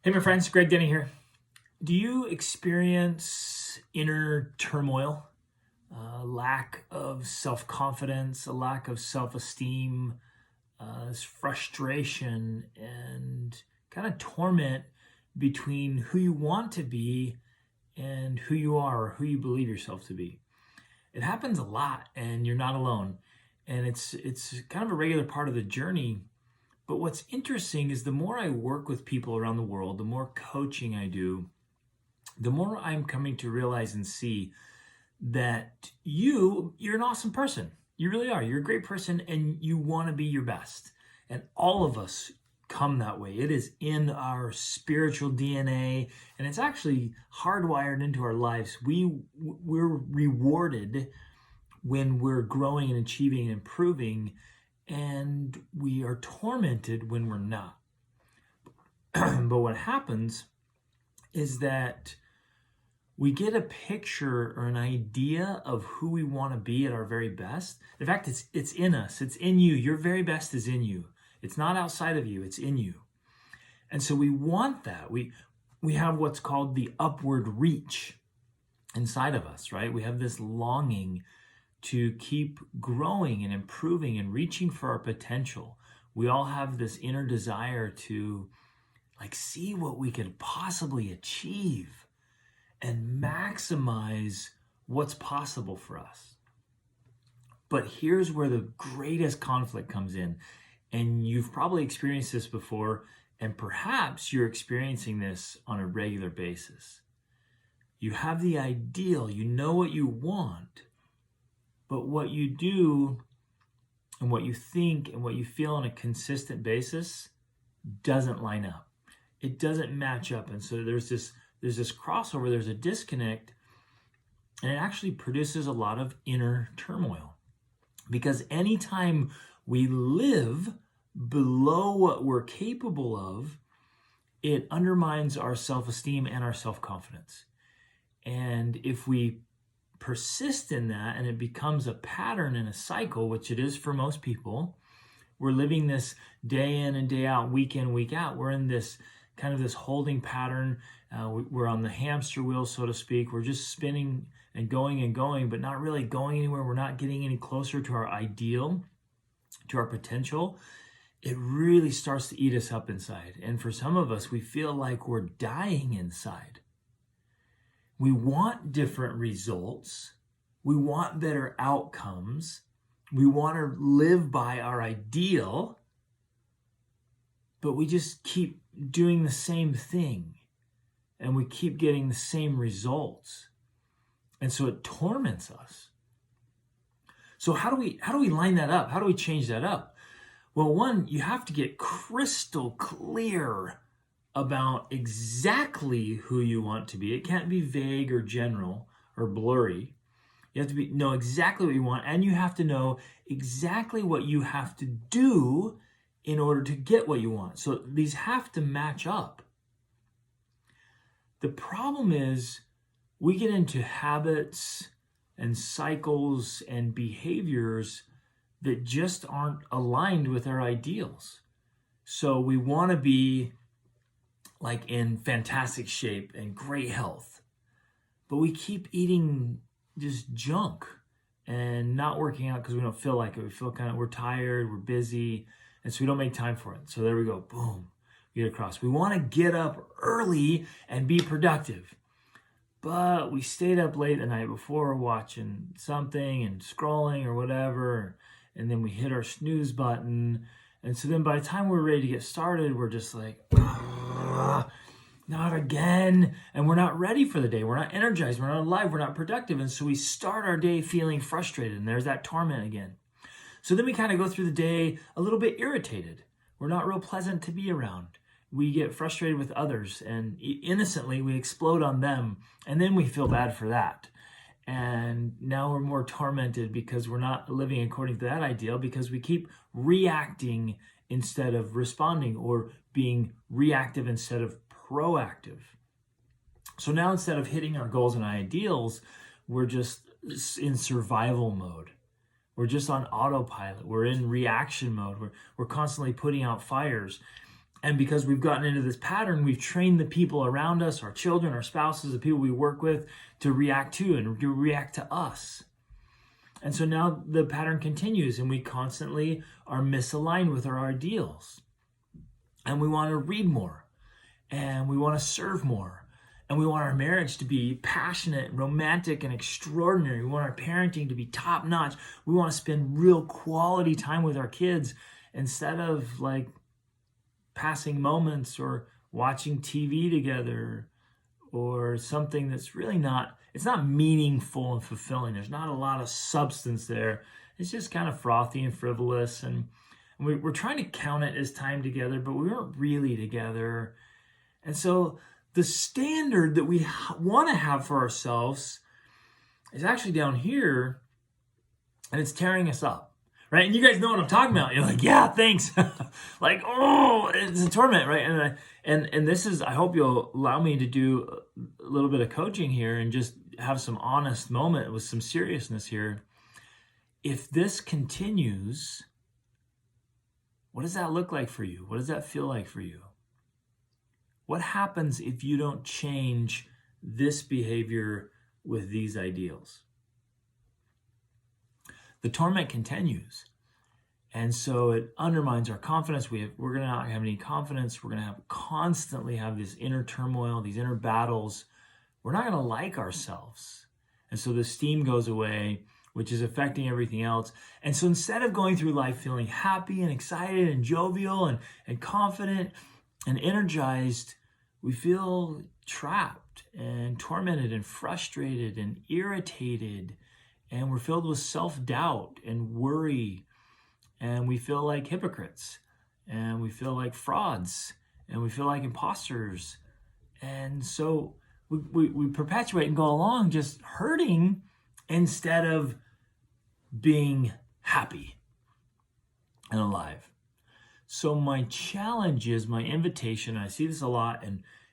Hey, my friends, Greg Denny here. Do you experience inner turmoil, lack of self-confidence, a lack of self-esteem, this frustration and kind of torment between who you want to be and who you are or who you believe yourself to be? It happens a lot and you're not alone. And it's kind of a regular part of the journey. But what's interesting is the more I work with people around the world, the more coaching I do, the more I'm coming to realize and see that you're an awesome person. You really are. You're a great person and you want to be your best. And all of us come that way. It is in our spiritual DNA and it's actually hardwired into our lives. We're rewarded when we're growing and achieving and improving, and we are tormented when we're not. But what happens is that we get a picture or an idea of who we want to be at our very best. In fact, it's in us. It's in you. Your very best is in you. It's not outside of you. It's in you. And so we want that. We have what's called the upward reach inside of us, right? We have this longing to keep growing and improving and reaching for our potential. We all have this inner desire to see what we could possibly achieve and maximize what's possible for us. But here's where the greatest conflict comes in. And you've probably experienced this before, and perhaps you're experiencing this on a regular basis. You have the ideal, you know what you want, but what you do and what you think and what you feel on a consistent basis doesn't line up. It doesn't match up. And so there's this crossover, there's a disconnect, and it actually produces a lot of inner turmoil. Because anytime we live below what we're capable of, it undermines our self-esteem and our self-confidence. And if we persist in that and it becomes a pattern and a cycle, which it is for most people, we're living this day in and day out, week in, week out. We're in this kind of this holding pattern. We're on the hamster wheel, so to speak. We're just spinning and going, but not really going anywhere. We're not getting any closer to our ideal, to our potential. It really starts to eat us up inside. And for some of us, we feel like we're dying inside. We want different results. We want better outcomes. We want to live by our ideal, but we just keep doing the same thing and we keep getting the same results. And so it torments us. So how do we line that up? How do we change that up? Well, one, you have to get crystal clear about exactly who you want to be. It can't be vague or general or blurry. You have to know exactly what you want, and you have to know exactly what you have to do in order to get what you want. So these have to match up. The problem is we get into habits and cycles and behaviors that just aren't aligned with our ideals. So we want to be in fantastic shape and great health, but we keep eating just junk and not working out because we don't feel like it. We feel we're tired, we're busy, and so we don't make time for it. So there we go, boom, we get across. We want to get up early and be productive, but we stayed up late the night before watching something and scrolling or whatever, and then we hit our snooze button. And so then by the time we're ready to get started, we're just like, not again. And we're not ready for the day. We're not energized. We're not alive. We're not productive. And so we start our day feeling frustrated. And there's that torment again. So then we kind of go through the day a little bit irritated. We're not real pleasant to be around. We get frustrated with others and innocently we explode on them. And then we feel bad for that. And now we're more tormented because we're not living according to that ideal, because we keep reacting instead of responding, or being reactive instead of proactive. So now instead of hitting our goals and ideals, we're just in survival mode. We're just on autopilot. We're in reaction mode. We're constantly putting out fires. And because we've gotten into this pattern, we've trained the people around us, our children, our spouses, the people we work with, to react to and to react to us. And so now the pattern continues, and we constantly are misaligned with our ideals. And we want to read more, and we want to serve more, and we want our marriage to be passionate, romantic, and extraordinary. We want our parenting to be top notch. We want to spend real quality time with our kids instead of like passing moments or watching TV together or something that's really it's not meaningful and fulfilling. There's not a lot of substance there. It's just kind of frothy and frivolous. And we're trying to count it as time together, but we weren't really together. And so the standard that we want to have for ourselves is actually down here, and it's tearing us up. Right? And you guys know what I'm talking about. You're like, yeah, thanks. Like, oh, it's a torment, right? And this is, I hope you'll allow me to do a little bit of coaching here and just have some honest moment with some seriousness here. If this continues, what does that look like for you? What does that feel like for you? What happens if you don't change this behavior with these ideals? The torment continues. And so it undermines our confidence. We're going to not have any confidence. We're going to constantly have this inner turmoil, these inner battles. We're not going to like ourselves. And so the esteem goes away, which is affecting everything else. And so instead of going through life feeling happy and excited and jovial and confident and energized, we feel trapped and tormented and frustrated and irritated. And we're filled with self-doubt and worry. And we feel like hypocrites. And we feel like frauds. And we feel like imposters. And so we perpetuate and go along just hurting instead of being happy and alive. So my challenge is, my invitation, I see this a lot,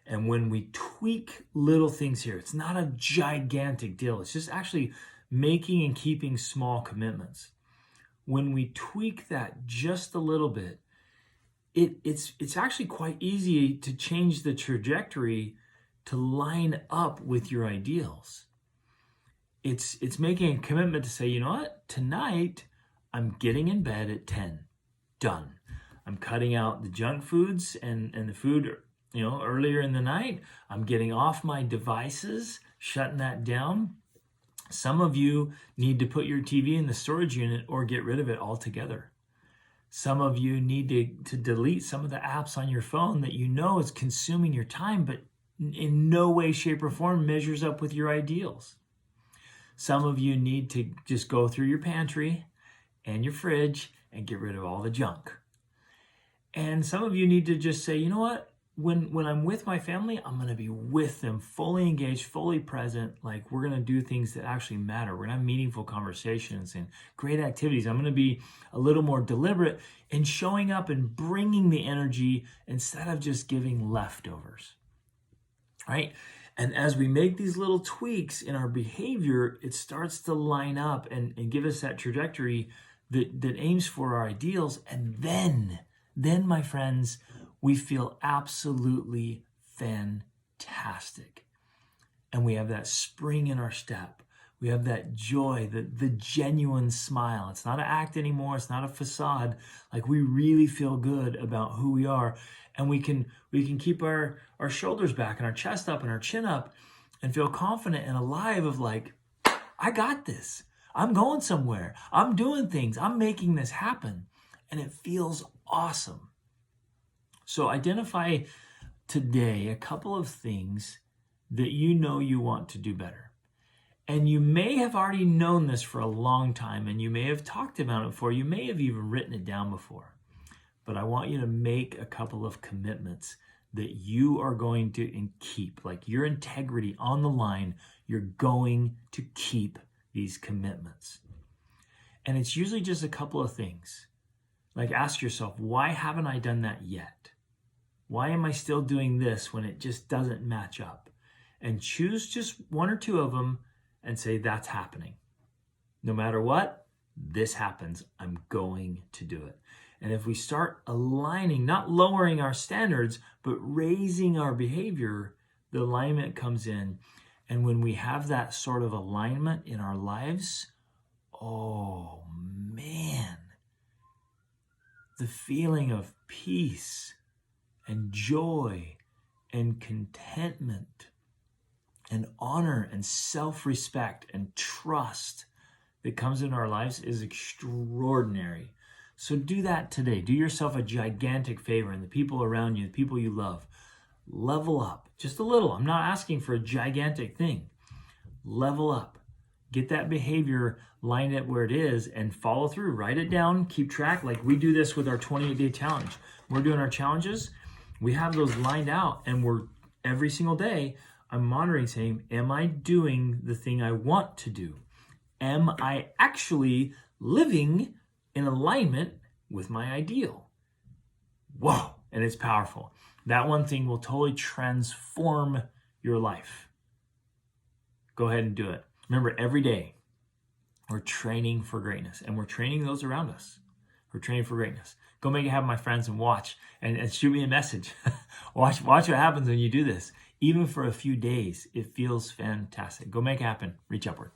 and when we tweak little things here, it's not a gigantic deal. It's just actually making and keeping small commitments. When we tweak that just a little bit, it's actually quite easy to change the trajectory to line up with your ideals. It's making a commitment to say, you know what, tonight I'm getting in bed at 10. Done. I'm cutting out the junk foods and the food, earlier in the night. I'm getting off my devices, shutting that down. Some of you need to put your TV in the storage unit or get rid of it altogether. Some of you need to delete some of the apps on your phone that you know is consuming your time, but in no way, shape, or form measures up with your ideals. Some of you need to just go through your pantry and your fridge and get rid of all the junk. And some of you need to just say, you know what? When I'm with my family, I'm going to be with them, fully engaged, fully present. Like, we're going to do things that actually matter. We're going to have meaningful conversations and great activities. I'm going to be a little more deliberate in showing up and bringing the energy instead of just giving leftovers, right? And as we make these little tweaks in our behavior, it starts to line up and give us that trajectory that aims for our ideals. And then, my friends, we feel absolutely fantastic. And we have that spring in our step. We have that joy, the genuine smile. It's not an act anymore. It's not a facade. Like, we really feel good about who we are. And we can keep our shoulders back and our chest up and our chin up and feel confident and alive of like, I got this. I'm going somewhere. I'm doing things. I'm making this happen. And it feels awesome. So identify today a couple of things that you know you want to do better. And you may have already known this for a long time, and you may have talked about it before. You may have even written it down before. But I want you to make a couple of commitments that you are going to keep, like your integrity on the line. You're going to keep these commitments. And it's usually just a couple of things. Like, ask yourself, why haven't I done that yet? Why am I still doing this when it just doesn't match up? And choose just one or two of them and say, that's happening. No matter what, this happens. I'm going to do it. And if we start aligning, not lowering our standards, but raising our behavior, the alignment comes in. And when we have that sort of alignment in our lives, oh man, the feeling of peace and joy and contentment and honor and self-respect and trust that comes into our lives is extraordinary. So do that today. Do yourself a gigantic favor, and the people around you, the people you love, level up just a little. I'm not asking for a gigantic thing. Level up. Get that behavior lined up where it is and follow through. Write it down, keep track. Like we do this with our 28-day challenge. We're doing our challenges. We have those lined out, and we're every single day, I'm monitoring saying, am I doing the thing I want to do? Am I actually living in alignment with my ideal? Whoa, and it's powerful. That one thing will totally transform your life. Go ahead and do it. Remember, every day we're training for greatness, and we're training those around us. We're training for greatness. Go make it happen, my friends, and watch and shoot me a message. watch what happens when you do this. Even for a few days, it feels fantastic. Go make it happen. Reach upward.